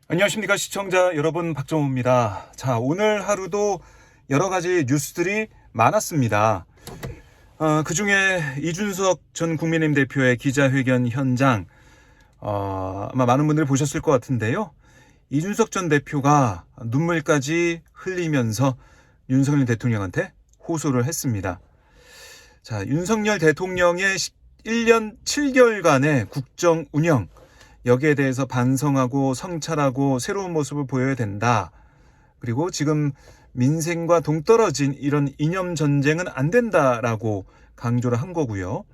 안녕하십니까 시청자 여러분, 박정호입니다. 자, 오늘 하루도 여러 가지 뉴스들이 많았습니다. 그중에 이준석 전 국민의힘 대표의 기자회견 현장, 아마 많은 분들이 보셨을 것 같은데요. 이준석 전 대표가 눈물까지 흘리면서 윤석열 대통령한테 호소를 했습니다. 자, 윤석열 대통령의 1년 7개월간의 국정 운영, 여기에 대해서 반성하고 성찰하고 새로운 모습을 보여야 된다. 그리고 지금 민생과 동떨어진 이런 이념 전쟁은 안 된다라고 강조를 한 거고요.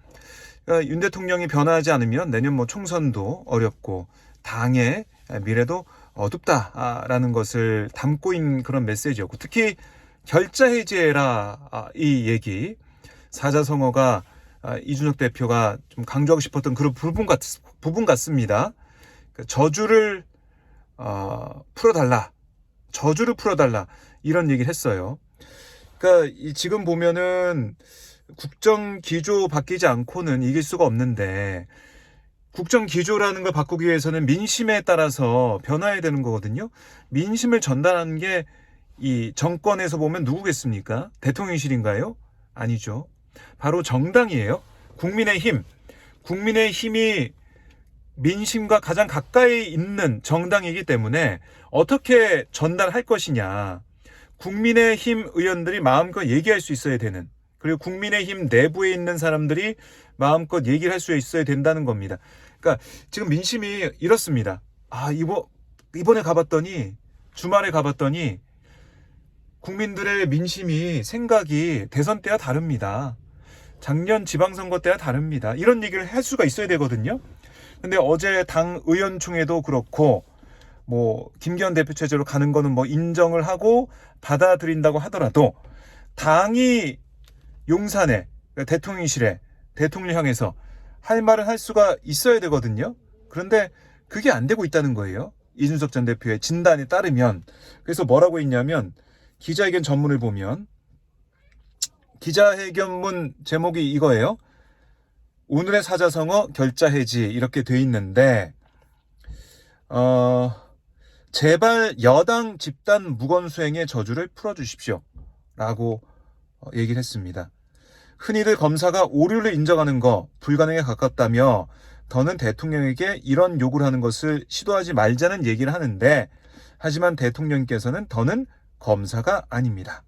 그러니까 윤 대통령이 변화하지 않으면 내년 총선도 어렵고 당의 미래도 어둡다라는 것을 담고 있는 그런 메시지였고, 특히 결자 해제라 이 얘기, 사자성어가 이준석 대표가 좀 강조하고 싶었던 그런 부분 같습니다. 저주를 풀어달라, 저주를 풀어달라, 이런 얘기를 했어요. 그러니까 지금 보면은 국정 기조 바뀌지 않고는 이길 수가 없는데, 국정 기조라는 걸 바꾸기 위해서는 민심에 따라서 변화해야 되는 거거든요. 민심을 전달하는 게 이 정권에서 보면 누구겠습니까? 대통령실인가요? 아니죠. 바로 정당이에요. 국민의힘. 국민의힘이 민심과 가장 가까이 있는 정당이기 때문에 어떻게 전달할 것이냐. 국민의힘 의원들이 마음껏 얘기할 수 있어야 되는, 그리고 국민의힘 내부에 있는 사람들이 마음껏 얘기를 할 수 있어야 된다는 겁니다. 그러니까 지금 민심이 이렇습니다. 이번에 가봤더니, 주말에 가봤더니 국민들의 민심이, 생각이 대선 때와 다릅니다. 작년 지방선거 때와 다릅니다. 이런 얘기를 할 수가 있어야 되거든요. 근데 어제 당 의원총회도 그렇고, 김기현 대표 체제로 가는 거는 인정을 하고 받아들인다고 하더라도, 당이 용산에, 대통령실에, 대통령 향해서 할 말을 할 수가 있어야 되거든요. 그런데 그게 안 되고 있다는 거예요. 이준석 전 대표의 진단에 따르면. 그래서 뭐라고 했냐면, 기자회견 전문을 보면, 기자회견문 제목이 이거예요. 오늘의 사자성어 결자 해지, 이렇게 돼 있는데, 제발 여당 집단 무건수행의 저주를 풀어주십시오 라고 얘기를 했습니다. 흔히들 검사가 오류를 인정하는 거 불가능에 가깝다며 더는 대통령에게 이런 요구를 하는 것을 시도하지 말자는 얘기를 하는데, 하지만 대통령께서는 더는 검사가 아닙니다.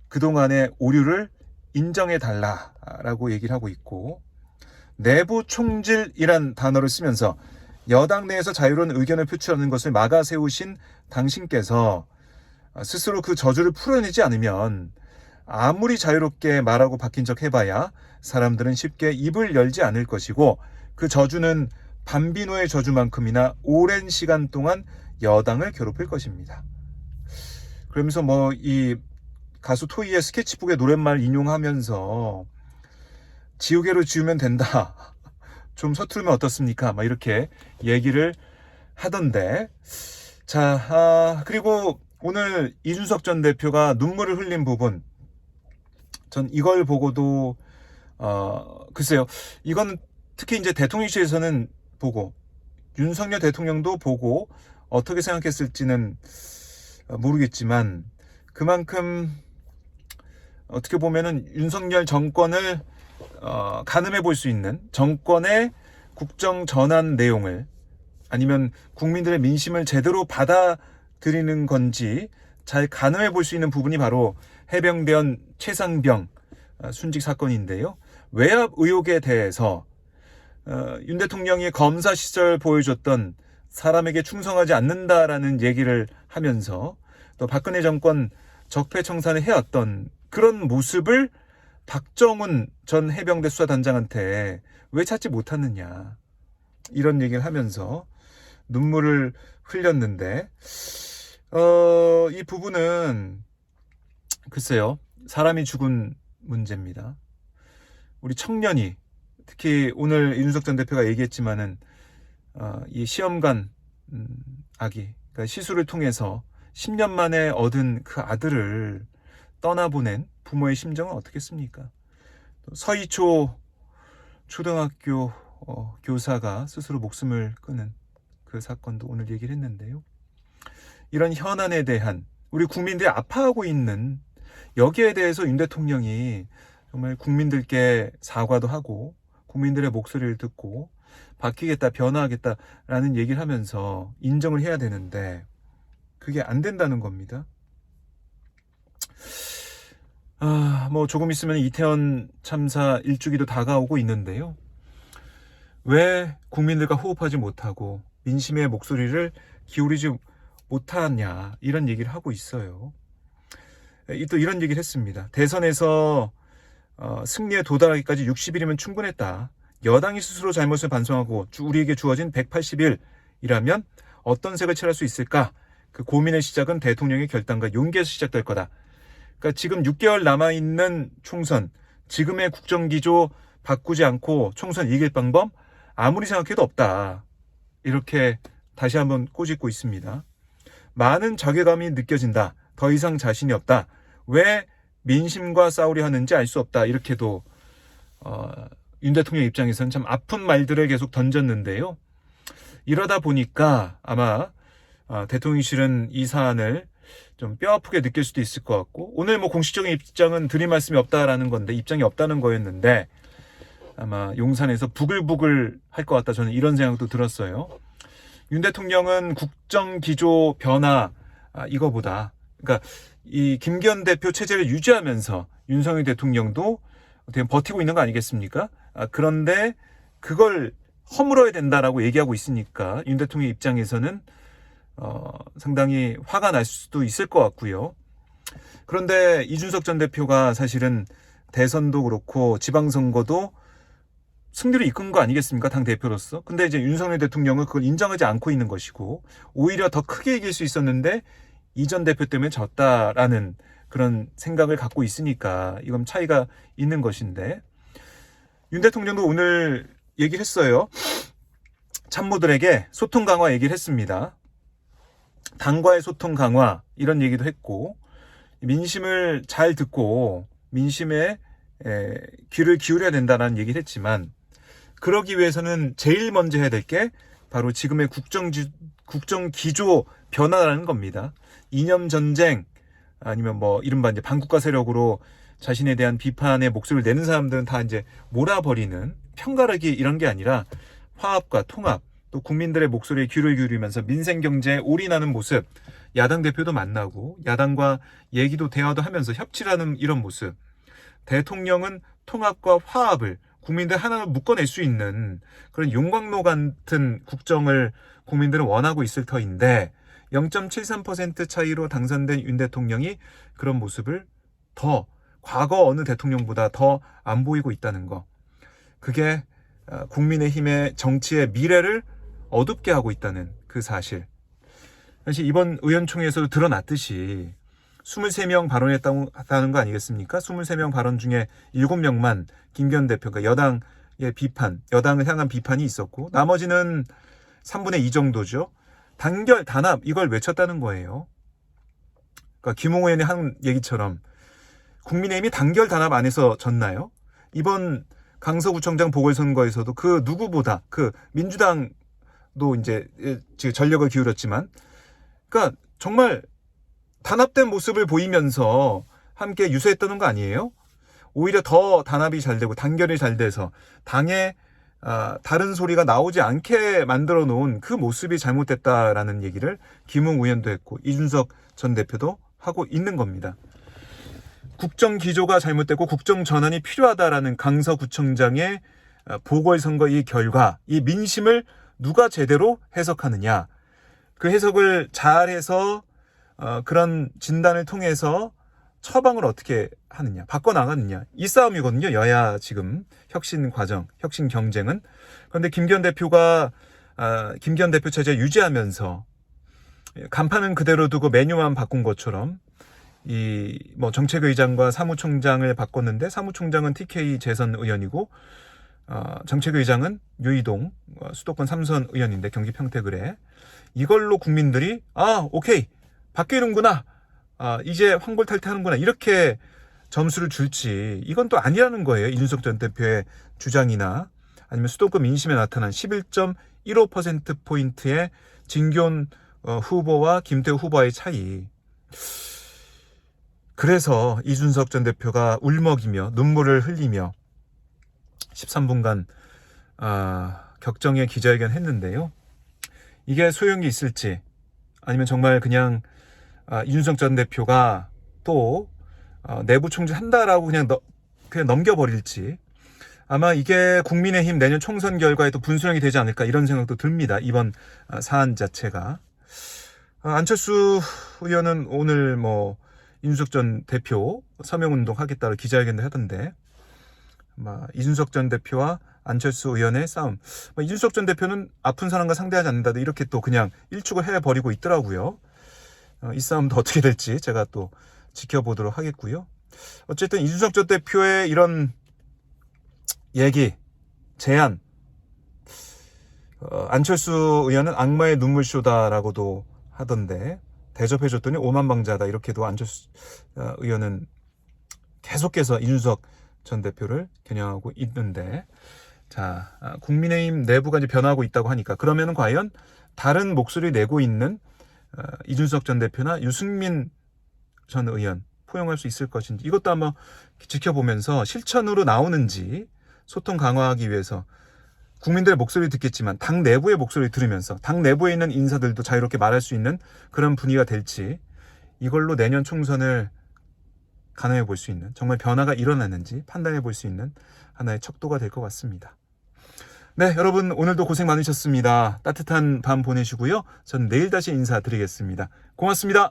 그동안의 오류를 인정해달라라고 얘기를 하고 있고, 내부 총질이란 단어를 쓰면서 여당 내에서 자유로운 의견을 표출하는 것을 막아 세우신 당신께서 스스로 그 저주를 풀어내지 않으면 아무리 자유롭게 말하고 바뀐 척 해봐야 사람들은 쉽게 입을 열지 않을 것이고, 그 저주는 밤비노의 저주만큼이나 오랜 시간 동안 여당을 괴롭힐 것입니다. 그러면서 이 가수 토이의 스케치북의 노랫말 인용하면서 지우개로 지우면 된다, 좀 서투르면 어떻습니까? 이렇게 얘기를 하던데. 자, 그리고 오늘 이준석 전 대표가 눈물을 흘린 부분, 전 이걸 보고도 글쎄요, 이건 특히 이제 대통령실에서는 보고, 윤석열 대통령도 보고 어떻게 생각했을지는 모르겠지만, 그만큼 어떻게 보면은 윤석열 정권을 가늠해 볼 수 있는, 정권의 국정 전환 내용을, 아니면 국민들의 민심을 제대로 받아들이는 건지 잘 가늠해 볼 수 있는 부분이 바로 해병대원 최상병 순직 사건인데요. 외압 의혹에 대해서 윤 대통령이 검사 시절 보여줬던 사람에게 충성하지 않는다라는 얘기를 하면서, 또 박근혜 정권 적폐청산을 해왔던 그런 모습을 박정훈 전 해병대 수사단장한테 왜 찾지 못하느냐, 이런 얘기를 하면서 눈물을 흘렸는데, 이 부분은 글쎄요, 사람이 죽은 문제입니다. 우리 청년이, 특히 오늘 이준석 전 대표가 얘기했지만은 이 시험관 아기, 그러니까 시술을 통해서 10년 만에 얻은 그 아들을 떠나보낸 부모의 심정은 어떻겠습니까? 서희초 초등학교 교사가 스스로 목숨을 끊은, 그 사건도 오늘 얘기를 했는데요. 이런 현안에 대한 우리 국민들이 아파하고 있는 여기에 대해서 윤 대통령이 정말 국민들께 사과도 하고 국민들의 목소리를 듣고 바뀌겠다, 변화하겠다라는 얘기를 하면서 인정을 해야 되는데 그게 안 된다는 겁니다. 뭐 조금 있으면 이태원 참사 1주기도 다가오고 있는데요. 왜 국민들과 호흡하지 못하고 민심의 목소리를 기울이지 못하냐 이런 얘기를 하고 있어요. 또 이런 얘기를 했습니다. 대선에서 승리에 도달하기까지 60일이면 충분했다. 여당이 스스로 잘못을 반성하고 우리에게 주어진 180일이라면 어떤 색을 칠할 수 있을까? 그 고민의 시작은 대통령의 결단과 용기에서 시작될 거다. 그러니까 지금 6개월 남아있는 총선, 지금의 국정기조 바꾸지 않고 총선 이길 방법 아무리 생각해도 없다. 이렇게 다시 한번 꼬집고 있습니다. 많은 자괴감이 느껴진다. 더 이상 자신이 없다. 왜 민심과 싸우려 하는지 알 수 없다. 이렇게도 윤 대통령 입장에서는 참 아픈 말들을 계속 던졌는데요. 이러다 보니까 아마 대통령실은 이 사안을 좀 뼈아프게 느낄 수도 있을 것 같고, 오늘 뭐 공식적인 입장은 드릴 말씀이 없다라는 건데, 입장이 없다는 거였는데 아마 용산에서 부글부글 할 것 같다, 저는 이런 생각도 들었어요. 윤 대통령은 국정기조 변화 이거보다, 그러니까 이 김기현 대표 체제를 유지하면서 윤석열 대통령도 어떻게 버티고 있는 거 아니겠습니까? 그런데 그걸 허물어야 된다라고 얘기하고 있으니까 윤 대통령 입장에서는 상당히 화가 날 수도 있을 것 같고요. 그런데 이준석 전 대표가 사실은 대선도 그렇고 지방선거도 승리로 이끈 거 아니겠습니까? 당대표로서. 근데 이제 윤석열 대통령은 그걸 인정하지 않고 있는 것이고, 오히려 더 크게 이길 수 있었는데 이 전 대표 때문에 졌다라는 그런 생각을 갖고 있으니까 이건 차이가 있는 것인데, 윤 대통령도 오늘 얘기를 했어요. 참모들에게 소통 강화 얘기를 했습니다. 당과의 소통 강화 이런 얘기도 했고, 민심을 잘 듣고 민심에 귀를 기울여야 된다는 얘기를 했지만, 그러기 위해서는 제일 먼저 해야 될 게 바로 지금의 국정기조 변화라는 겁니다. 이념 전쟁 아니면 뭐 이른바 이제 반국가 세력으로 자신에 대한 비판의 목소리를 내는 사람들은 다 이제 몰아버리는, 편가르기 이런 게 아니라 화합과 통합, 또 국민들의 목소리에 귀를 기울이면서 민생 경제에 올인하는 모습, 야당 대표도 만나고 야당과 얘기도 대화도 하면서 협치라는 이런 모습, 대통령은 통합과 화합을 국민들 하나로 묶어낼 수 있는 그런 용광로 같은 국정을 국민들은 원하고 있을 터인데, 0.73% 차이로 당선된 윤 대통령이 그런 모습을 더 과거 어느 대통령보다 더 안 보이고 있다는 거, 그게 국민의힘의 정치의 미래를 어둡게 하고 있다는 그 사실. 사실 이번 의원총회에서도 드러났듯이 23명 발언했다는 거 아니겠습니까? 23명 발언 중에 7명만 김기현 대표가 여당의 비판, 여당을 향한 비판이 있었고, 나머지는 3분의 2 정도죠. 단결, 단합 이걸 외쳤다는 거예요. 그러니까 김웅 의원이 한 얘기처럼 국민의힘이 단결, 단합 안 해서 졌나요? 이번 강서구청장 보궐선거에서도 그 누구보다 그 민주당도 이제 전력을 기울였지만, 그러니까 정말 단합된 모습을 보이면서 함께 유세했다는 거 아니에요? 오히려 더 단합이 잘 되고 단결이 잘 돼서 당에 다른 소리가 나오지 않게 만들어 놓은 그 모습이 잘못됐다라는 얘기를 김웅 의원도 했고 이준석 전 대표도 하고 있는 겁니다. 국정 기조가 잘못됐고 국정 전환이 필요하다라는 강서구청장의 보궐선거 이 결과, 이 민심을 누가 제대로 해석하느냐, 그 해석을 잘해서 그런 진단을 통해서 처방을 어떻게 하느냐, 바꿔나가느냐, 이 싸움이거든요. 여야 지금 혁신 과정, 혁신 경쟁은. 그런데 김기현 대표 체제 유지하면서 간판은 그대로 두고 메뉴만 바꾼 것처럼 이 뭐 정책의장과 사무총장을 바꿨는데, 사무총장은 TK 재선 의원이고 정책의장은 유이동 수도권 3선 의원인데 경기 평택을해. 이걸로 국민들이 오케이 바뀌는구나, 이제 환골탈퇴하는구나, 이렇게 점수를 줄지, 이건 또 아니라는 거예요. 이준석 전 대표의 주장이나 아니면 수도권 민심에 나타난 1.5%포인트의 진교훈 후보와 김태우 후보와의 차이. 그래서 이준석 전 대표가 울먹이며 눈물을 흘리며 13분간 격정의 기자회견 했는데요. 이게 소용이 있을지, 아니면 정말 그냥 이준석 전 대표가 또 내부 총질한다라고 그냥 넘겨버릴지, 아마 이게 국민의힘 내년 총선 결과에 또 분수령이 되지 않을까, 이런 생각도 듭니다. 이번 사안 자체가. 안철수 의원은 오늘 이준석 전 대표 서명운동 하겠다고 기자회견도 하던데, 이준석 전 대표와 안철수 의원의 싸움. 이준석 전 대표는 아픈 사람과 상대하지 않는다, 이렇게 또 그냥 일축을 해버리고 있더라고요. 이 싸움도 어떻게 될지 제가 또 지켜보도록 하겠고요. 어쨌든 이준석 전 대표의 이런 얘기, 제안, 안철수 의원은 악마의 눈물쇼다라고도 하던데, 대접해줬더니 오만방자다, 이렇게도 안철수 의원은 계속해서 이준석 전 대표를 겨냥하고 있는데, 자, 국민의힘 내부가 이제 변화하고 있다고 하니까, 그러면 과연 다른 목소리 내고 있는 이준석 전 대표나 유승민 전 의원 포용할 수 있을 것인지, 이것도 한번 지켜보면서 실천으로 나오는지, 소통 강화하기 위해서 국민들의 목소리 듣겠지만 당 내부의 목소리 들으면서 당 내부에 있는 인사들도 자유롭게 말할 수 있는 그런 분위기가 될지, 이걸로 내년 총선을 가늠해 볼 수 있는, 정말 변화가 일어나는지 판단해 볼 수 있는 하나의 척도가 될 것 같습니다. 네, 여러분 오늘도 고생 많으셨습니다. 따뜻한 밤 보내시고요. 저는 내일 다시 인사드리겠습니다. 고맙습니다.